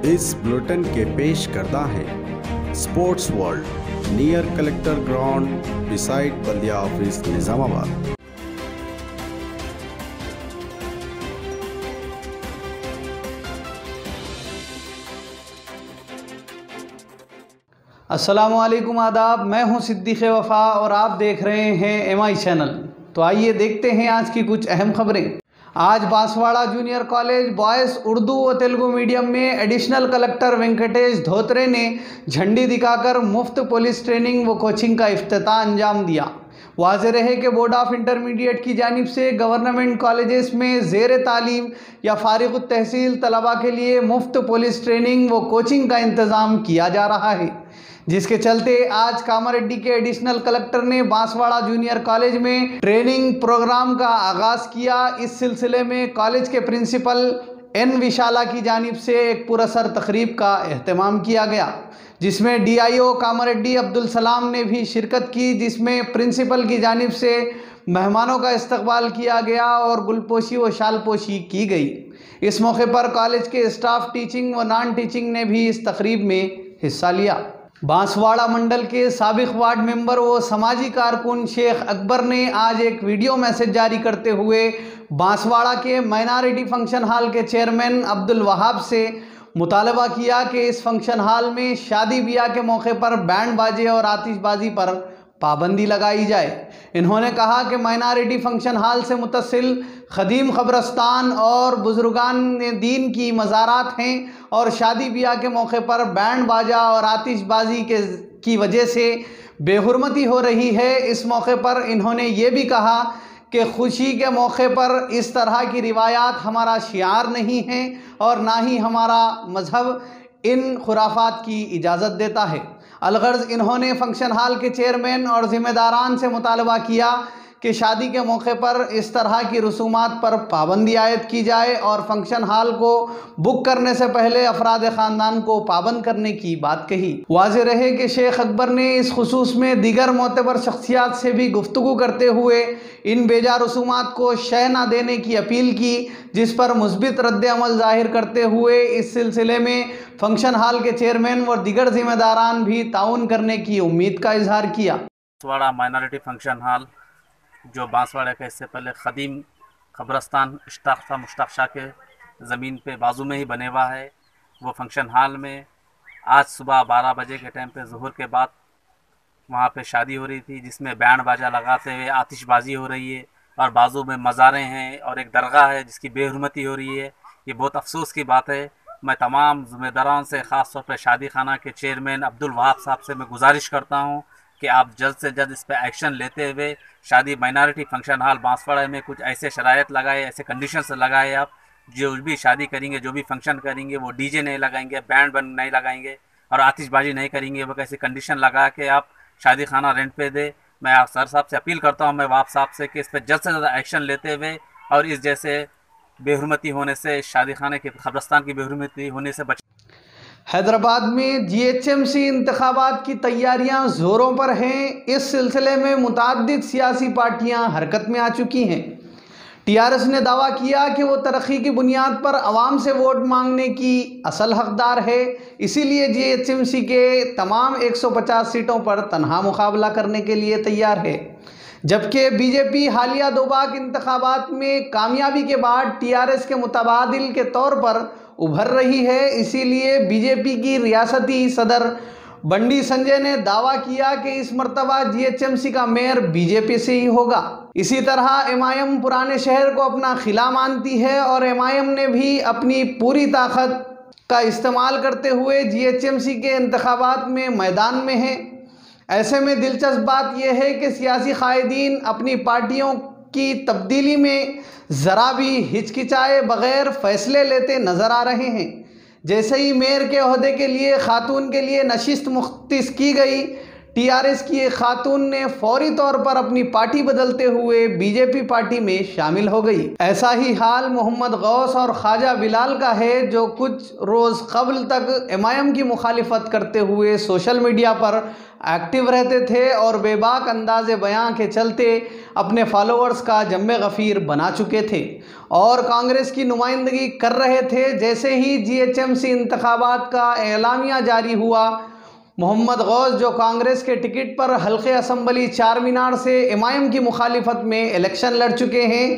इस बुलेटिन के पेश करता है sports world near collector ground beside Baldia office Nizamabad. अस्सलामुअलैकुम आदाब, मैं हूं सिद्दीक़ वफ़ा और आप देख रहे हैं MI चैनल। तो आइए देखते हैं आज की कुछ अहम खबरें। आज Banswara junior college boys Urdu व तेलुगु मीडियम में एडिशनल कलेक्टर वेंकटेश धोत्रे ने झंडी दिखाकर मुफ्त पुलिस ट्रेनिंग व कोचिंग का इफ्तिताह अंजाम दिया। वाज़ेह रहे कि बोर्ड ऑफ इंटरमीडिएट की जानिब से गवर्नमेंट कॉलेजेस में ज़ेर तालीम या फारिग तहसील तलबा के लिए मुफ्त पुलिस ट्रेनिंग व कोचिंग का इंतज़ाम किया जा रहा है, जिसके चलते आज कामारेड्डी के एडिशनल कलेक्टर ने बांसवाड़ा जूनियर कॉलेज में ट्रेनिंग प्रोग्राम का आगाज़ किया। इस सिलसिले में कॉलेज के प्रिंसिपल N विशाला की जानिब से एक पुरअसर तकरीब का एहतमाम किया गया, जिसमें DIO कामारेड्डी अब्दुल सलाम ने भी शिरकत की, जिसमें प्रिंसिपल की जानिब से मेहमानों का इस्तकबाल किया गया और गुलपोशी व शालपोशी की गई। इस मौके पर कॉलेज के स्टाफ, टीचिंग व नॉन टीचिंग ने भी इस तकरीब में हिस्सा लिया। बांसवाड़ा मंडल के साबिक वार्ड मेंबर व समाजी कारकुन शेख अकबर ने आज एक वीडियो मैसेज जारी करते हुए बांसवाड़ा के माइनॉरिटी फंक्शन हॉल के चेयरमैन अब्दुल वहाब से मुतालबा किया कि इस फंक्शन हॉल में शादी ब्याह के मौके पर बैंड बाजे और आतिशबाजी पर पाबंदी लगाई जाए। इन्होंने कहा कि माइनॉरिटी फंक्शन हॉल से मुतसिल ख़दीम क़ब्रस्तान और बुज़ुर्गान दीन की मज़ारात हैं और शादी ब्याह के मौके पर बैंड बाजा और आतिशबाजी की वजह से बेहुरमती हो रही है। इस मौके पर इन्होंने ये भी कहा कि खुशी के मौके पर इस तरह की रिवायात हमारा शियार नहीं है और ना ही हमारा मज़हब इन खुराफात की इजाज़त देता है। अलगर्ज़ इन्होंने फंक्शन हॉल के चेयरमैन और ज़िम्मेदारान से मुतालबा किया कि शादी के मौके पर इस तरह की रसूमात पर पाबंदी आयद की जाए और फंक्शन हॉल को बुक करने से पहले अफराद ख़ानदान को पाबंद करने की बात कही। वाज़ेह रहे कि शेख अकबर ने इस खुसूस में दीगर मोतबर शख्सियात से भी गुफ्तगू करते हुए इन बेजा रसूमात को शय न देने की अपील की, जिस पर मुस्बित रद्द अमल ज़ाहिर करते हुए इस सिलसिले में फंक्शन हॉल के चेयरमैन व दीगर ज़िम्मेदारान भी ताउन करने की उम्मीद का इजहार किया। बांसवाड़ा माइनॉरिटी फंक्शन हॉल जो बांसवाड़ा के इससे पहले ख़दीम क़ब्रस्तान इश्ताक़ था मुश्ताक़ शाह के ज़मीन पे बाजू में ही बने हुआ है, वो फंक्शन हॉल में आज सुबह 12 बजे के टाइम पे ज़ुहर के बाद वहाँ पे शादी हो रही थी, जिसमें बैंड बाजा लगाते हुए आतिशबाजी हो रही है और बाजू में मज़ारें हैं और एक दरगाह है जिसकी बेहुरमती हो रही है। ये बहुत अफसोस की बात है। मैं तमाम ज़िम्मेदारों से, ख़ास तौर पर शादी खाना के चेयरमैन अब्दुल वहाब साहब से मैं गुजारिश करता हूँ कि आप जल्द से जल्द इस पर एक्शन लेते हुए शादी माइनॉरिटी फंक्शन हॉल बांसवाड़ा में कुछ ऐसे शराइत लगाए, ऐसे कंडीशंस लगाए। आप जो भी शादी करेंगे, जो भी फंक्शन करेंगे, वो DJ नहीं लगाएंगे, बैंड नहीं लगाएंगे और आतिशबाजी नहीं करेंगे। वो कैसे कंडीशन लगा के आप शादी खाना रेंट पे दे। मैं आप सर साहब से अपील करता हूँ, मैं वहाब साहब से, कि इस पर जल्द से ज़्यादा एक्शन लेते हुए और इस जैसे बेहुरमती होने से, शादी खाने के क़ब्रस्तान की बेहुरमती होने से बच। हैदराबाद में GHMC इंतखाबात की तैयारियां ज़ोरों पर हैं। इस सिलसिले में मुताद्दिद सियासी पार्टियां हरकत में आ चुकी हैं। TRS ने दावा किया कि वो तरक्की की बुनियाद पर आवाम से वोट मांगने की असल हकदार है, इसीलिए GHMC के तमाम 150 सीटों पर तनहा मुकाबला करने के लिए तैयार है। जबकि BJP हालिया दोबाक इंतखाबात में कामयाबी के बाद TRS के मुतबादिल के तौर पर उभर रही है। इसीलिए BJP की रियासती सदर बंडी संजय ने दावा किया कि इस मर्तबा GHMC का मेयर BJP से ही होगा। इसी तरह MIM पुराने शहर को अपना खिला मानती है और MIM ने भी अपनी पूरी ताकत का इस्तेमाल करते हुए GHMC के इंतखाबात में मैदान में है। ऐसे में दिलचस्प बात यह है कि सियासी कायदीन अपनी पार्टियों की तब्दीली में ज़रा भी हिचकिचाए बग़ैर फ़ैसले लेते नज़र आ रहे हैं। जैसे ही मेयर के ओहदे के लिए खातून के लिए नशिस्त मुख्तिस की गई, टीआरएस की एक खातून ने फौरी तौर पर अपनी पार्टी बदलते हुए बीजेपी पार्टी में शामिल हो गई। ऐसा ही हाल मोहम्मद गौस और ख्वाजा बिलाल का है, जो कुछ रोज़ कबल तक एमआईएम की मुखालिफत करते हुए सोशल मीडिया पर एक्टिव रहते थे और बेबाक अंदाज़े बयां के चलते अपने फॉलोअर्स का जम्मे गफ़ीर बना चुके थे और कांग्रेस की नुमाइंदगी कर रहे थे। जैसे ही जीएचएमसी इंतखाबात का एलामिया जारी हुआ, मोहम्मद गौस, जो कांग्रेस के टिकट पर हल्के असम्बली चार मीनार से एमआईएम की मुखालिफत में इलेक्शन लड़ चुके हैं।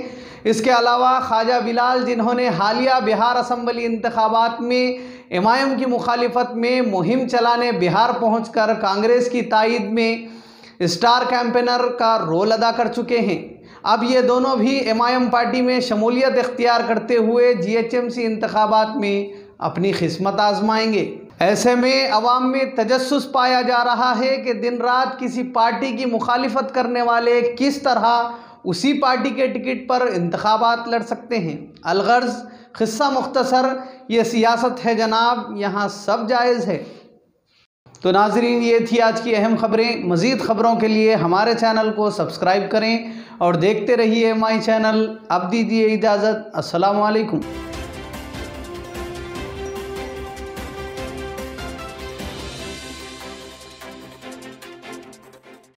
इसके अलावा ख्वाजा बिलाल, जिन्होंने हालिया बिहार असम्बली इंतखाबात में एमआईएम की मुखालिफत में मुहिम चलाने बिहार पहुंचकर कांग्रेस की तायद में स्टार कैंपेनर का रोल अदा कर चुके हैं। अब ये दोनों भी एमआईएम पार्टी में शमूलियत इख्तियार करते हुए जीएचएमसी इंतखाबात में अपनी किस्मत आजमाएंगे। ऐसे में अवाम में तजस्सुस पाया जा रहा है कि दिन रात किसी पार्टी की मुखालिफत करने वाले किस तरह उसी पार्टी के टिकट पर इंतखाबात लड़ सकते हैं। अलगर्ज क़िस्सा मुख्तसर, ये सियासत है जनाब, यहाँ सब जायज़ है। तो नाज़रीन, ये थी आज की अहम खबरें। मज़ीद ख़बरों के लिए हमारे चैनल को सब्सक्राइब करें और देखते रहिए एमआई चैनल। अब दीजिए इजाज़त। अस्सलामु अलैकुम।